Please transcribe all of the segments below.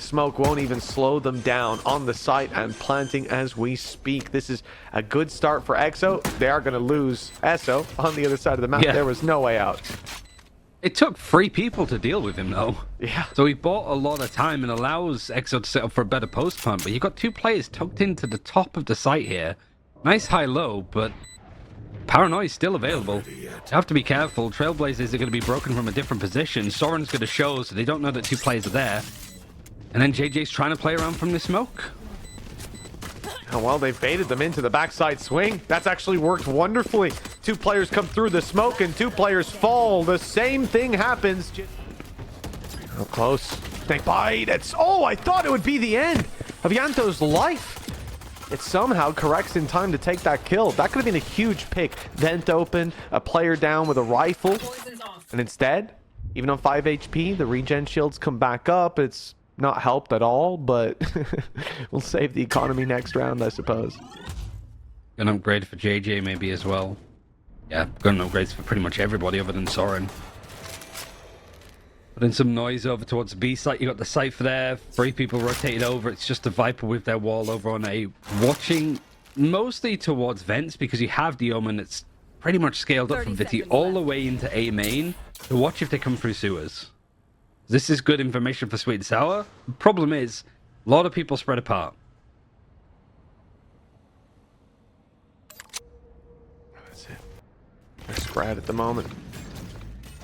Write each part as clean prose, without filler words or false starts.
The smoke won't even slow them down on the site and planting as we speak. This is a good start for EXO. They are going to lose ESO on the other side of the map. Yeah. There was no way out. It took 3 people to deal with him, though. Yeah. So he bought a lot of time and allows EXO to set up for a better post punt. But you've got 2 players tucked into the top of the site here. Nice high-low, but Paranoia's still available. You have to be careful. Trailblazers are going to be broken from a different position. Soren's going to show, so they don't know that 2 players are there. And then JJ's trying to play around from the smoke. Oh, well, they've baited them into the backside swing. That's actually worked wonderfully. 2 players come through the smoke and 2 players fall. The same thing happens. Oh, close. They bite. Oh, I thought it would be the end of Yanto's life. It somehow corrects in time to take that kill. That could have been a huge pick. Vent open, a player down with a rifle. And instead, even on 5 HP, the regen shields come back up. It's not helped at all, but we'll save the economy next round, I suppose. An upgrade for JJ maybe as well. Yeah, got an upgrades for pretty much everybody other than Soren. Put in some noise over towards the B site. You got the Cypher there. 3 people rotated over. It's just a Viper with their wall over on A. Watching mostly towards vents because you have the Omen that's pretty much scaled up from Viti all the way into A main to watch if they come through sewers. This is good information for SweetNsour. The problem is, a lot of people spread apart. That's it. They're spread at the moment.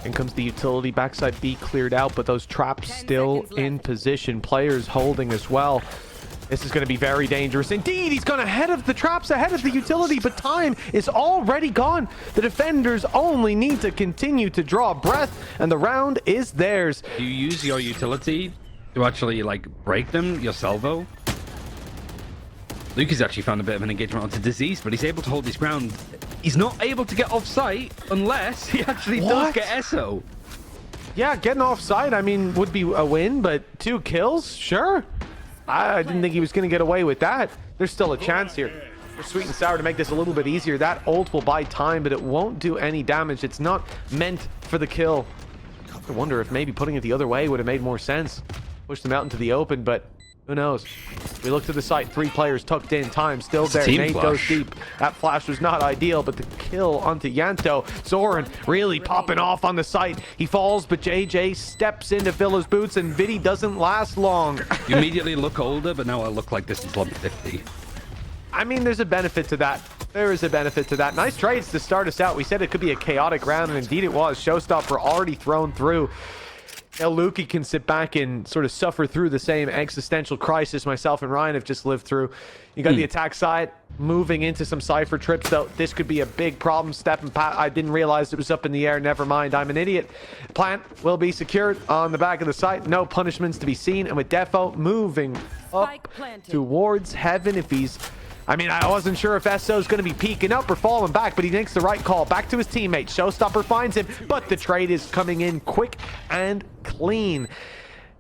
In comes the utility. Backside B cleared out, but those traps still in position. Players holding as well. This is going to be very dangerous. Indeed, he's gone ahead of the traps, ahead of the utility, but time is already gone. The defenders only need to continue to draw breath, and the round is theirs. You use your utility to actually, like, break them, your salvo. Luke has actually found a bit of an engagement onto Disease, but he's able to hold his ground. He's not able to get off site unless he actually does get ESO. Yeah, getting off site, I mean, would be a win, but 2 kills? Sure. I didn't think he was going to get away with that. There's still a chance here for SweetNsour to make this a little bit easier. That ult will buy time, but it won't do any damage. It's not meant for the kill. I wonder if maybe putting it the other way would have made more sense. Push them out into the open, but who knows? We look to the site. 3 players tucked in. Time still there. Nate goes deep. That flash was not ideal, but the kill onto Yanto. Soren really popping off on the site. He falls, but JJ steps in to fill his boots, and Vidi doesn't last long. You immediately look older, but now I look like this is 150. I mean, there's a benefit to that. There is a benefit to that. Nice trades to start us out. We said it could be a chaotic round, and indeed it was. Showstopper already thrown through. Now Lukey can sit back and sort of suffer through the same existential crisis myself and Ryan have just lived through. You got the attack side moving into some Cypher trips, though. This could be a big problem. Step and Pat, I didn't realize it was up in the air. Never mind, I'm an idiot. Plant will be secured on the back of the site. No punishments to be seen. And with Defo moving up towards heaven, if he's... I mean, I wasn't sure if SO's going to be peeking up or falling back, but he makes the right call. Back to his teammate. Showstopper finds him, but the trade is coming in quick and clean.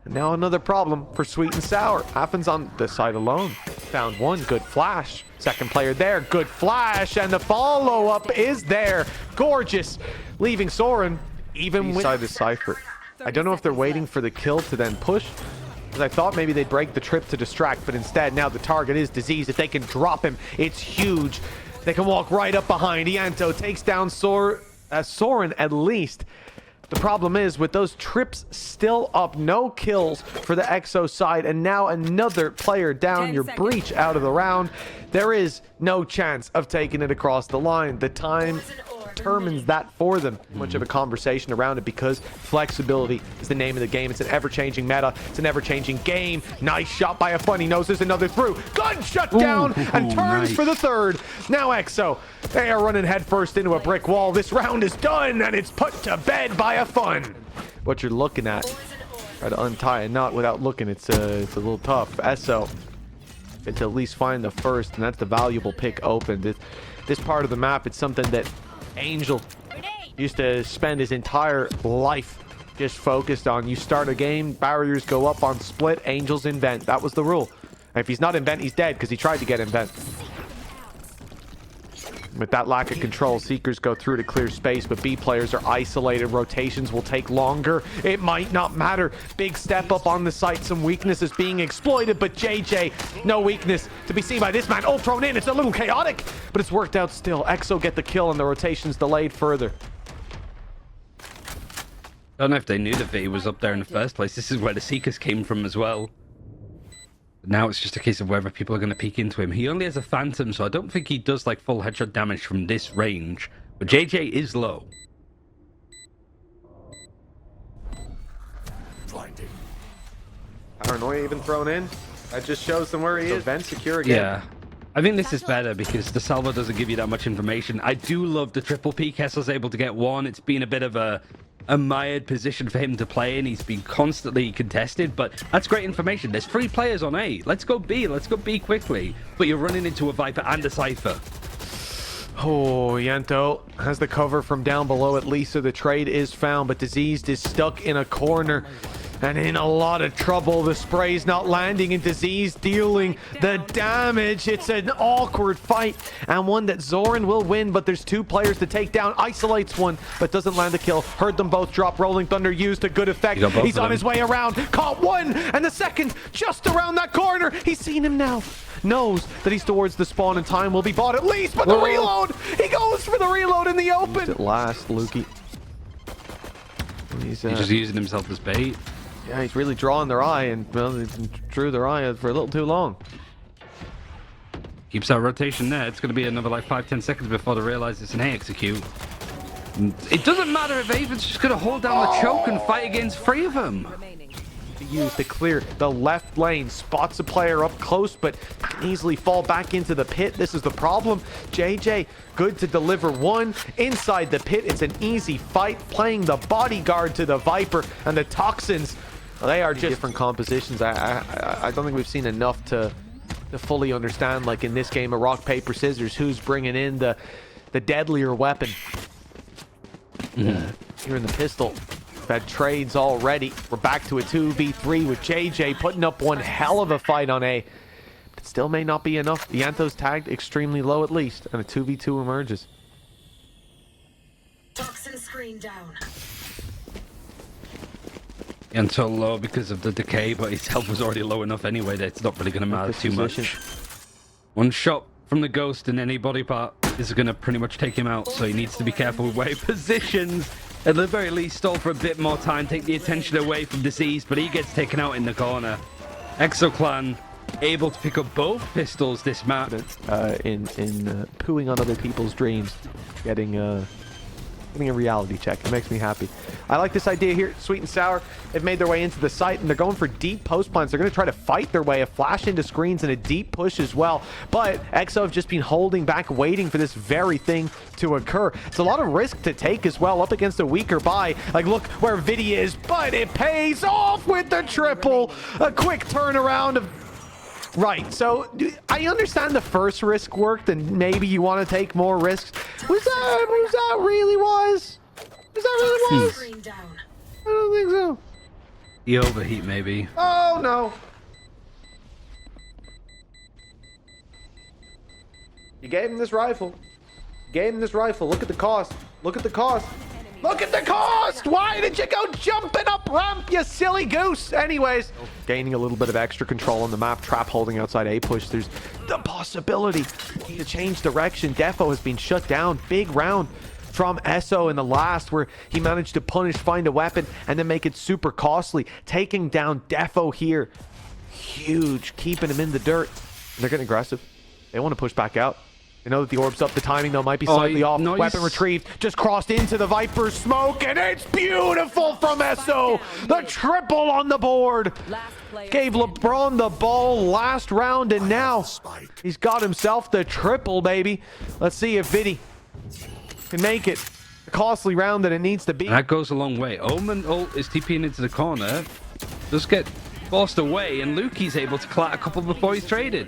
And now another problem for SweetNsour. Happens on the side alone. Found one. Good flash. Second player there. Good flash. And the follow-up is there. Gorgeous. Leaving Soren even inside the Cypher. I don't know if they're waiting for the kill to then push. I thought maybe they'd break the trip to distract, but instead now the target is Disease. If they can drop him, it's huge. They can walk right up behind. Yanto takes down Soren at least. The problem is with those trips still up, no kills for the EXO side, and now another player down. Your breach out of the round. There is no chance of taking it across the line. The time determines that for them. Much of a conversation around it because flexibility is the name of the game. It's an ever-changing meta. It's an ever-changing game. Nice shot by a funny nose. There's another through. Gun shut down and turns for the third. Now EXO, they are running headfirst into a brick wall. This round is done and it's put to bed by a fun. What you're looking at, try to untie a knot without looking. It's a little tough. EXO, it's at least find the first, and that's the valuable pick opened. This part of the map, it's something that Angel used to spend his entire life just focused on. You start a game, barriers go up on split, Angel's invent. That was the rule. And if he's not invent, he's dead because he tried to get invent. With that lack of control, Seekers go through to clear space, but B players are isolated. Rotations will take longer. It might not matter. Big step up on the site. Some weakness is being exploited, but JJ, no weakness to be seen by this man. All thrown in. It's a little chaotic, but it's worked out still. EXO get the kill, and the rotation's delayed further. I don't know if they knew that V was up there in the first place. This is where the Seekers came from as well. Now it's just a case of whether people are going to peek into him. He only has a Phantom, so I don't think he does like full headshot damage from this range. But JJ is low. Blinding. Paranoia even thrown in. That just shows them where he is. Vent secure again. Yeah. I think this is better because the salvo doesn't give you that much information. I do love the triple peek. Hessel's able to get one. It's been a bit of a mired position for him to play in. He's been constantly contested, but that's great information. There's 3 players on A. Let's go B. Let's go B quickly. But you're running into a Viper and a Cypher. Oh, Yento has the cover from down below at least, so the trade is found, but Diseased is stuck in a corner and in a lot of trouble. The spray's not landing, and Diseased dealing the damage. It's an awkward fight, and one that Zoran will win, but there's 2 players to take down. Isolates one, but doesn't land a kill. Heard them both drop. Rolling Thunder used to good effect. He's on his way around. Caught one, and the second just around that corner. He's seen him now. Knows that he's towards the spawn, and time will be bought at least, but the reload! He goes for the reload in the open! At last, Lukey. He's just using himself as bait. Yeah, he's really drawing their eye, and well, they drew their eye for a little too long. Keeps that rotation there. It's going to be another like 5-10 seconds before they realize it's an A execute. And it doesn't matter if Aven's just going to hold down the choke and fight against 3 of them. Used to clear the left lane, spots a player up close, but can easily fall back into the pit. This is the problem. JJ, good to deliver one inside the pit. It's an easy fight, playing the bodyguard to the Viper, and the Toxins, they are just different compositions. I don't think we've seen enough to fully understand, like in this game of rock, paper, scissors, who's bringing in the deadlier weapon. Here in the pistol. We've had trades already. We're back to a 2v3 with JJ putting up one hell of a fight on A. But still may not be enough. The Anto's tagged extremely low at least, and a 2v2 emerges. Toxin screen down. And so low because of the decay, but his health was already low enough anyway that it's not really going to matter too much. One shot from the Ghost in any body part is going to pretty much take him out, so he needs to be careful with where he positions. At the very least, stall for a bit more time, take the attention away from Disease, but he gets taken out in the corner. EXO Clan able to pick up both pistols this map. In pooing on other people's dreams, getting a reality check. It makes me happy. I like this idea here. SweetNsour, they've made their way into the site, and they're going for deep post plants. They're going to try to fight their way, a flash into screens and a deep push as well. But EXO have just been holding back, waiting for this very thing to occur. It's a lot of risk to take as well, up against a weaker buy. Like, look where Vidi is, but it pays off with the triple. A quick turnaround of... Right, so I understand the first risk worked, and maybe you want to take more risks. Was that really wise? Was that really wise? I don't think so. The overheat, maybe. Oh, no. You gave him this rifle. You gave him this rifle. Look at the cost. Look at the cost. Look at the cost! Why did you go jumping up ramp, you silly goose? Anyways, gaining a little bit of extra control on the map. Trap holding outside A push. There's the possibility to change direction. Defo has been shut down. Big round from EXO in the last, where he managed to punish, find a weapon, and then make it super costly. Taking down Defo here. Huge. Keeping him in the dirt. And they're getting aggressive. They want to push back out. They know that the orb's up. The timing, though, might be slightly off. Nice. Weapon retrieved. Just crossed into the Viper's smoke, and it's beautiful from EXO. The triple on the board. Gave LeBron the ball last round, and now he's got himself the triple, baby. Let's see if Vidi can make it a costly round that it needs to be. That goes a long way. Omen ult is TPing into the corner. Just get forced away, and Lukey's able to clat a couple before he's traded.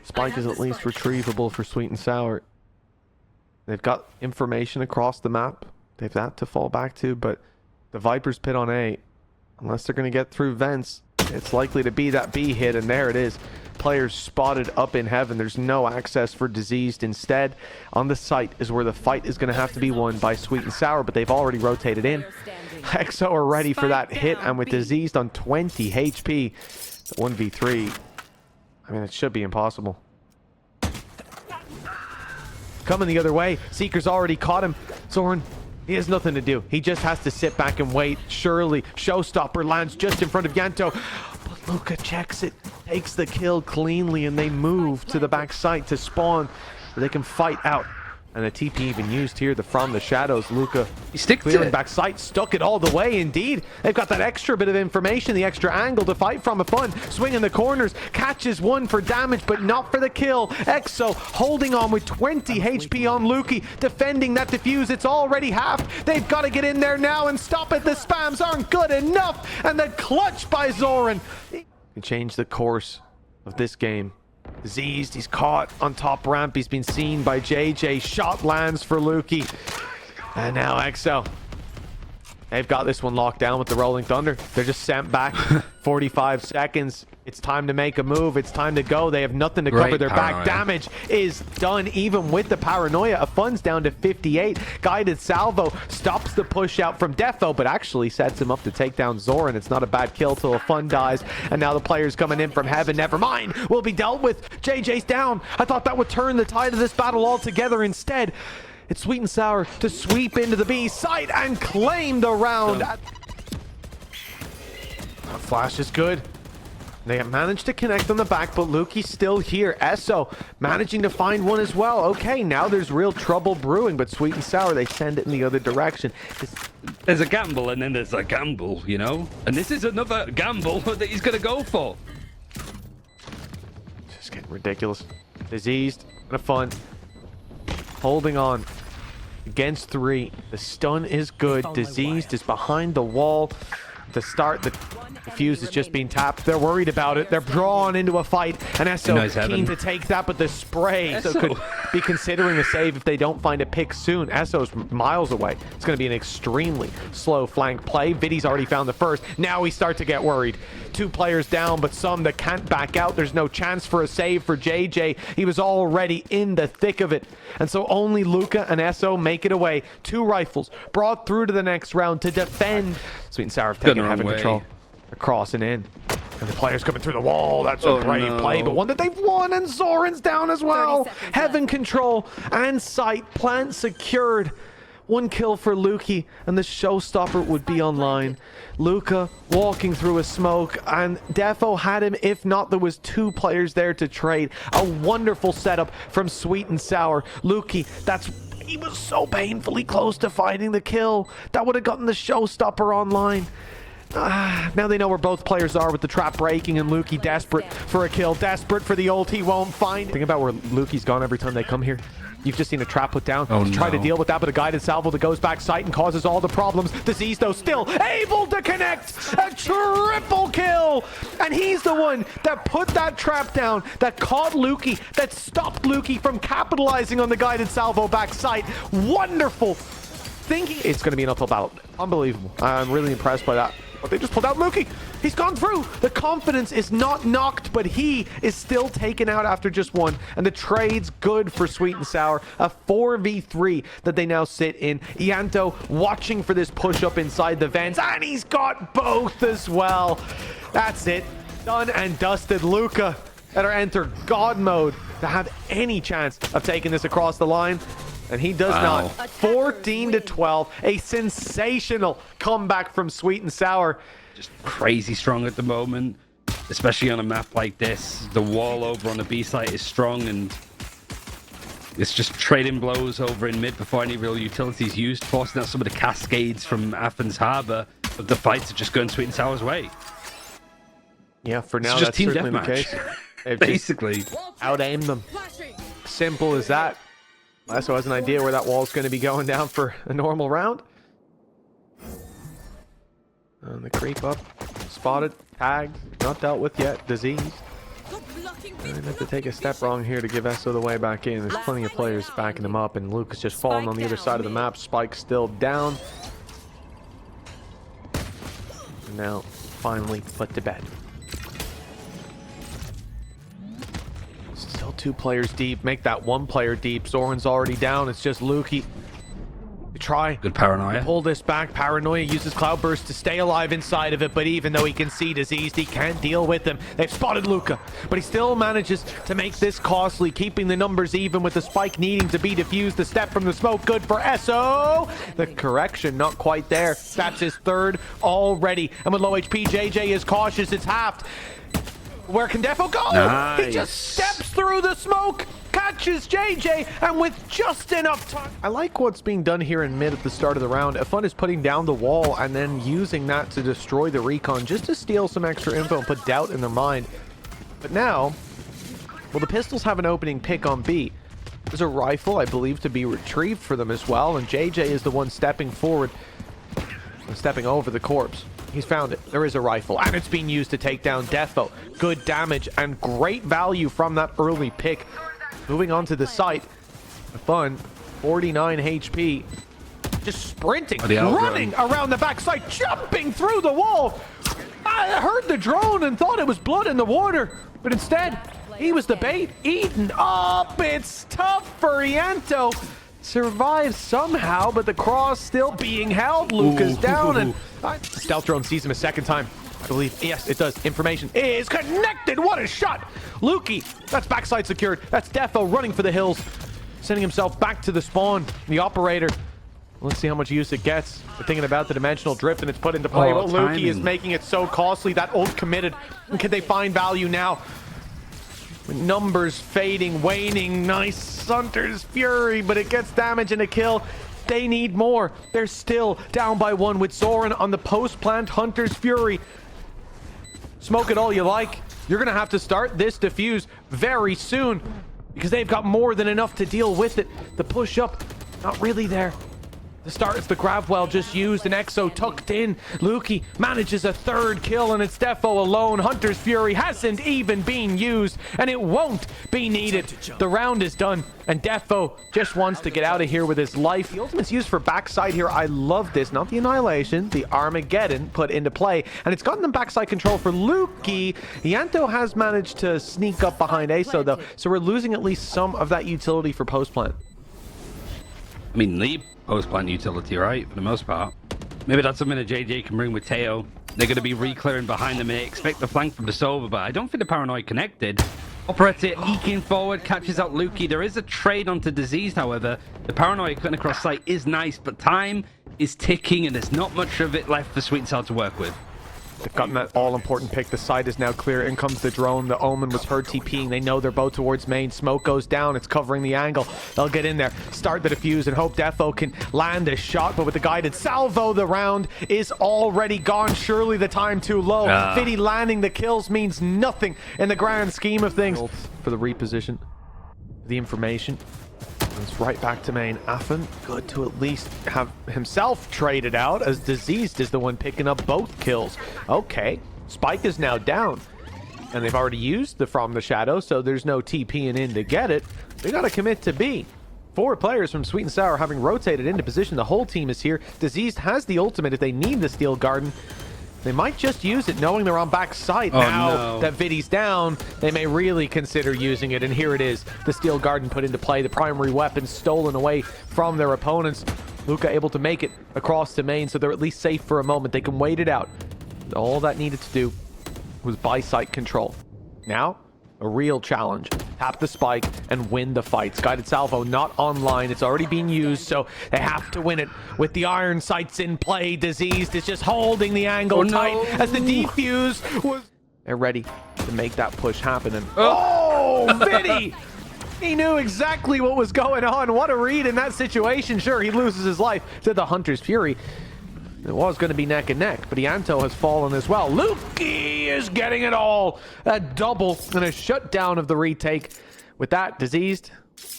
Spike is at least retrievable for SweetNsour. They've got information across the map. They've that to fall back to, but the Viper's pit on A, unless they're going to get through vents, It's likely to be that B hit, and there it is. Players spotted up in heaven. There's no access for Diseased. Instead, on the site is where the fight is going to have to be won by SweetNsour, but they've already rotated in. EXO are ready for that hit, and with Diseased on 20 HP, 1v3, I mean, it should be impossible. Coming the other way, Seeker's already caught him. Zoran, he has nothing to do. He just has to sit back and wait. Surely, Showstopper lands just in front of Yanto. But Luka checks it, takes the kill cleanly, and they move to the back site to spawn where they can fight out. And a TP even used here from the shadows. Luka clearing back sight, stuck it all the way. Indeed, they've got that extra bit of information, the extra angle to fight from. A fun swing in the corners, catches one for damage, but not for the kill. EXO holding on with 20 HP on Luki, defending that defuse. It's already half. They've got to get in there now and stop it. The spams aren't good enough, and the clutch by Zoran can change the course of this game. Diseased, he's caught on top ramp. He's been seen by JJ. Shot lands for Luki. And now EXO. They've got this one locked down with the Rolling Thunder. They're just sent back. 45 seconds. It's time to make a move. It's time to go. They have nothing to cover their back. Damage is done even with the paranoia. A fun's down to 58. Guided salvo stops the push out from Defo, but actually sets him up to take down Zoran. It's not a bad kill till a fun dies. And now the players coming in from heaven. Never mind. Will be dealt with. JJ's down. I thought that would turn the tide of this battle altogether. Instead, it's SweetNsour to sweep into the B site and claim the round. That flash is good. They have managed to connect on the back, but Luki's still here. EXO managing to find one as well. Okay, now there's real trouble brewing, but SweetNsour, they send it in the other direction. There's a gamble, and then there's a gamble, you know? And this is another gamble that he's going to go for. Just getting ridiculous. Diseased and a fun. Holding on. Against 3. The stun is good. Diseased is behind the wall. To start, the fuse is just being tapped. They're worried about it. They're drawn into a fight, and EXO keen to take that, but the spray so could be considering a save if they don't find a pick soon. EXO's miles away. It's going to be an extremely slow flank play. Vidi's already found the first. Now we start to get worried. 2 players down, but some that can't back out. There's no chance for a save for JJ. He was already in the thick of it, and so only Luka and EXO make it away. 2 rifles brought through to the next round to defend. SweetNsour have taken heaven control. They're crossing in. And the players coming through the wall. That's a great play, but one that they've won, and Zoran's down as well. Heaven control and sight. Plant secured. 1 kill for Luki, and the showstopper would be online. Luka walking through a smoke, and Defo had him. If not, there was 2 players there to trade. A wonderful setup from SweetNsour. Luki, he was so painfully close to finding the kill. That would have gotten the showstopper online. Now they know where both players are with the trap breaking, and Luki desperate for a kill, desperate for the ult. He won't find it. Think about where Luki's gone every time they come here. You've just seen a trap put down. Try to deal with that, but a guided salvo that goes back sight and causes all the problems. Disease, though, still able to connect. A triple kill. And he's the one that put that trap down, that caught Luki, that stopped Luki from capitalizing on the guided salvo back sight. Wonderful. Thinking it's going to be an uphill battle. Unbelievable. I'm really impressed by that. But they just pulled out Luki. He's gone through. The confidence is not knocked, but he is still taken out after just 1. And the trade's good for SweetNsour. A 4v3 that they now sit in. Yanto watching for this push up inside the vents. And he's got both as well. That's it. Done and dusted. Luka better enter God mode to have any chance of taking this across the line. And he does not. 14-12. A sensational comeback from SweetNsour. Just crazy strong at the moment, especially on a map like this. The wall over on the B site is strong, and it's just trading blows over in mid before any real utilities used, forcing out some of the cascades from Athens Harbor. But the fights are just going SweetNsour's way. Yeah, for now, it's just that's team certainly the deathmatch. case. They've Basically. out-aimed them. Simple as that. EXO has an idea where that wall's going to be going down for a normal round. And the creep up. Spotted. Tagged. Not dealt with yet. Diseased. And they have to take a step wrong here to give EXO the way back in. There's plenty of players backing them up, and Luke is just falling on the other side of the map. Spike still down. And now, finally put to bed. 2 players deep, make that 1 player deep. Zoran's already down. It's just Lukey. We try. Good paranoia. Pull this back. Paranoia uses Cloudburst to stay alive inside of it, but even though he can see Diseased, he can't deal with them. They've spotted Luca, but he still manages to make this costly, keeping the numbers even with the spike needing to be defused. The step from the smoke, good for SO. The correction, not quite there. That's his 3rd already. And with low HP, JJ is cautious. It's halved. Where can Defo go? Nice. He just steps through the smoke, catches JJ, and with just enough time. I like what's being done here in mid at the start of the round. Fun is putting down the wall and then using that to destroy the recon just to steal some extra info and put doubt in their mind. But now, well, the Pistols have an opening pick on B. There's a rifle, I believe, to be retrieved for them as well, and JJ is the one stepping forward and stepping over the corpse. He's found it. There is a rifle, and it's being used to take down Defo. Good damage and great value from that early pick. Moving on to the site. Fun, 49 HP. Just sprinting, running around the backside, jumping through the wall. I heard the drone and thought it was blood in the water, but instead, he was the bait. Eaten up. It's tough for Ianto. Survives somehow, but the cross still being held. Luca's down, and stealth drone sees him a 2nd time. I believe, yes, it does. Information is connected. What a shot. Lukey, that's backside secured. That's Defo running for the hills, sending himself back to the spawn. The operator. Let's see how much use it gets. We're thinking about the dimensional drift, and it's put into play. But Lukey is making it so costly. That ult committed. And can they find value now? With numbers fading, waning. Nice Hunter's Fury, but it gets damage and a kill. They need more. They're still down by 1 with Zoran on the post-plant Hunter's Fury. Smoke it all you like. You're going to have to start this defuse very soon because they've got more than enough to deal with it. The push up, not really there. The start is the grab well just used, and EXO tucked in. Lukey manages a 3rd kill, and it's Defo alone. Hunter's Fury hasn't even been used, and it won't be needed. The round is done, and Defo just wants to get out of here with his life. The ultimate's used for backside here. I love this. Not the Annihilation, the Armageddon put into play, and it's gotten them backside control for Lukey. Ianto has managed to sneak up behind EXO, though, so we're losing at least some of that utility for post-plant. I mean, the post-plant utility, right? For the most part. Maybe that's something that JJ can bring with Teo. They're going to be re-clearing behind them. They expect the flank from the Sova, but I don't think the Paranoid connected. Operator eking forward, catches out Lukey. There is a trade onto Diseased, however. The Paranoid cutting across sight is nice, but time is ticking, and there's not much of it left for SweetNsour to work with. They've gotten that all-important pick. The side is now clear. In comes the drone. The Omen was heard TPing. They know they're both towards main. Smoke goes down. It's covering the angle. They'll get in there, start the defuse, and hope Defo can land a shot. But with the guided salvo, the round is already gone. Surely the time too low. Fiddy landing the kills means nothing in the grand scheme of things. For the reposition, the information. It's right back to main. Affin, good to at least have himself traded out, as Diseased is the one picking up both kills. Okay, Spike is now down, and they've already used the From the Shadow, so there's no TPing in to get it. They gotta commit to B. 4 players from SweetNsour having rotated into position. The whole team is here. Diseased has the ultimate if they need the Steel Garden. They might just use it knowing they're on backside. Now that Viddy's down, they may really consider using it, and here it is. The Steel Garden put into play, the primary weapon stolen away from their opponents. Luca able to make it across to main, so they're at least safe for a moment. They can wait it out. All that needed to do was buy site control. Now, a real challenge. Tap the spike and win the fight. Guided salvo not online. It's already been used, so they have to win it with the iron sights in play. Diseased is just holding the angle tight as the defuse was... They're ready to make that push happen. And Viddy! He knew exactly what was going on. What a read in that situation. Sure, he loses his life to the Hunter's Fury. It was going to be neck and neck, but Ianto has fallen as well. Lukey is getting it all. A double and a shutdown of the retake. With that, Diseased,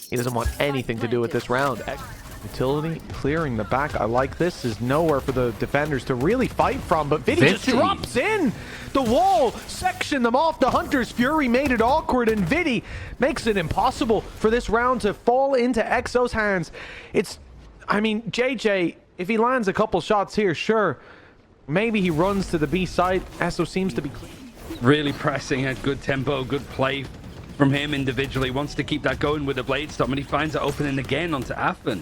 he doesn't want anything to do with this round. Utility clearing the back. I like this. There's nowhere for the defenders to really fight from, but Viddy just drops in. The wall sectioned them off. The Hunter's Fury made it awkward, and Viddy makes it impossible for this round to fall into EXO's hands. I mean, JJ... If he lands a couple shots here, sure. Maybe he runs to the B side. EXO seems to be really pressing at good tempo, good play from him individually. Wants to keep that going with the blade storm, and he finds it opening again onto Affen.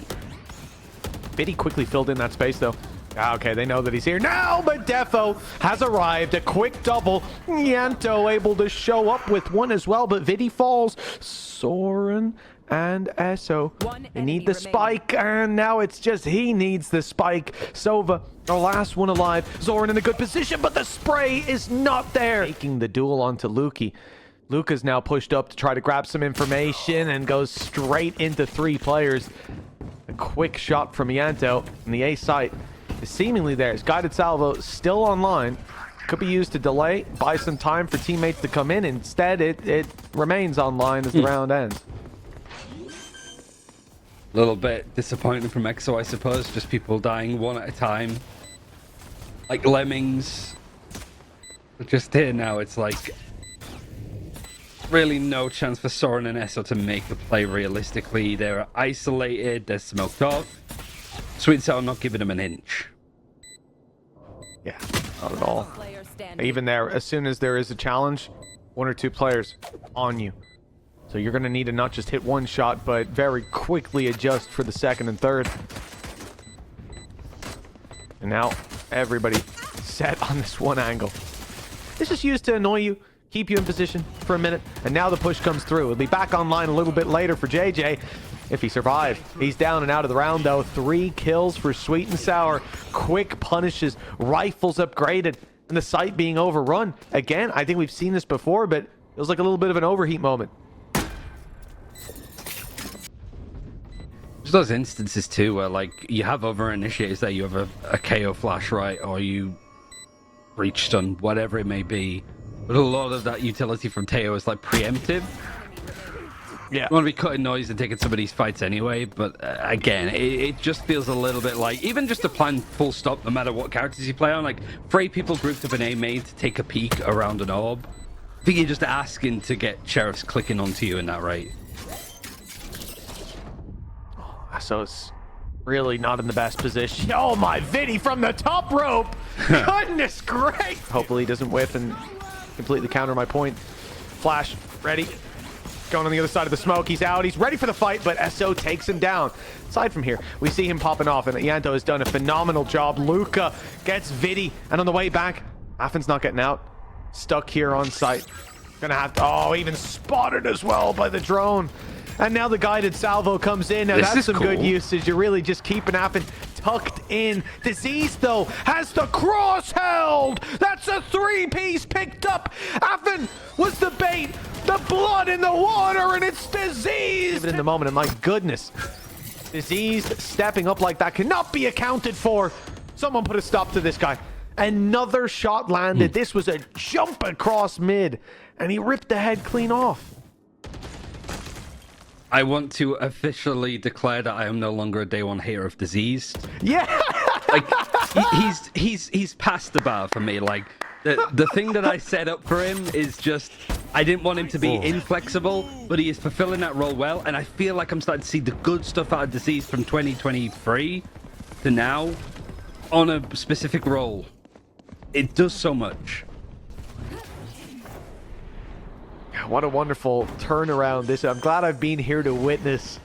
Biddy quickly filled in that space, though. Okay, they know that he's here now, but Defo has arrived. A quick double. Nyanto able to show up with one as well, but Vidi falls. Soren and Esso. They need the spike, and now it's just he needs the spike. Sova, our last one alive. Zoran in a good position, but the spray is not there. Taking the duel onto Luki. Luka's now pushed up to try to grab some information and goes straight into 3 players. A quick shot from Nyanto, and the A site is seemingly there. His guided salvo still online. Could be used to delay, buy some time for teammates to come in. Instead, it remains online as the round ends. A little bit disappointing from EXO, I suppose. Just people dying one at a time. Like lemmings. But just here now, it's like really no chance for Soren and Esso to make a play realistically. They're isolated, they're smoked off. SweetNsour not giving them an inch. Yeah, not at all. Even there, as soon as there is a challenge, 1 or 2 players on you. So you're going to need to not just hit one shot, but very quickly adjust for the second and third. And now everybody set on this one angle. This is used to annoy you, keep you in position for a minute, and now the push comes through. It'll be back online a little bit later for JJ if he survives. He's down and out of the round, though. 3 kills for SweetNsour. Quick punishes, rifles upgraded, and the site being overrun. Again, I think we've seen this before, but it was like a little bit of an overheat moment. There's those instances too where like you have other initiators there, you have a KO flash, right, or you breach stun, whatever it may be. But a lot of that utility from Teo is like preemptive. Yeah, you want to be cutting noise and taking some of these fights anyway, but again, it just feels a little bit like, even just a plan full stop, no matter what characters you play on, like 3 people grouped up an A main to take a peek around an orb. I think you're just asking to get sheriffs clicking onto you in that rate. So it's really not in the best position. Oh my, Vidi from the top rope! Goodness great! Hopefully he doesn't whiff and completely counter my point. Flash, ready. Going on the other side of the smoke. He's out. He's ready for the fight, but SO takes him down. Aside from here, we see him popping off, and Nyanto has done a phenomenal job. Luka gets Vidi, and on the way back, Affen's not getting out. Stuck here on site. Gonna have to... Oh, even spotted as well by the drone. And now the guided salvo comes in. Now that's some good usage. You're really just keeping Affen tucked in. Disease, though, has the cross held. That's a 3-piece picked up. Affen was the bait. The blood in the water, and it's Disease. Even in the moment, and my goodness. Disease stepping up like that cannot be accounted for. Someone put a stop to this guy. Another shot landed. This was a jump across mid, and he ripped the head clean off. I want to officially declare that I am no longer a day 1 hater of Disease. Yeah, like he's past the bar for me. Like the thing that I set up for him is just, I didn't want him to be inflexible, but he is fulfilling that role well. And I feel like I'm starting to see the good stuff out of Disease from 2023 to now on a specific role. It does so much. What a wonderful turnaround this. I'm glad I've been here to witness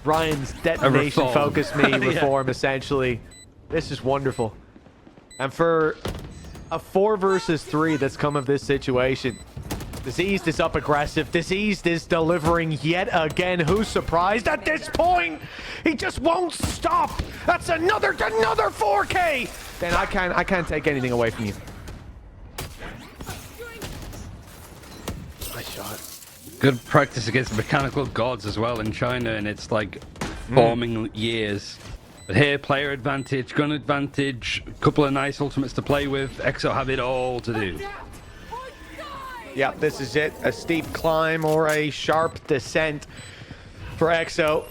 Ryan's detonation focus me reform, essentially. This is wonderful. And for a 4 versus 3 that's come of this situation, Diseased is up aggressive. Diseased is delivering yet again. Who's surprised at this point? He just won't stop. That's another 4K. Then I can't take anything away from you. Good practice against mechanical gods as well in China, and it's like forming years. But here, player advantage, gun advantage, a couple of nice ultimates to play with. EXO have it all to do. Yeah, this is it. A steep climb or a sharp descent for EXO.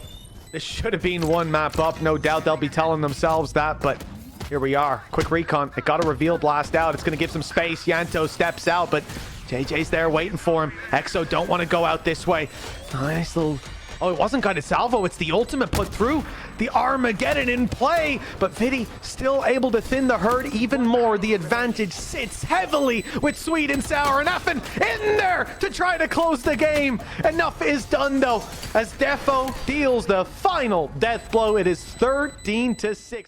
This should have been one map up. No doubt they'll be telling themselves that, but here we are. Quick recon. It got a reveal blast out. It's going to give some space. Nyanto steps out, but JJ's there waiting for him. EXO don't want to go out this way. Nice little Oh, it wasn't guided salvo. It's the ultimate put through. The Armageddon in play. But Vidi still able to thin the herd even more. The advantage sits heavily with SweetNsour and Effin in there to try to close the game. Enough is done, though, as Defo deals the final death blow. It is 13-6.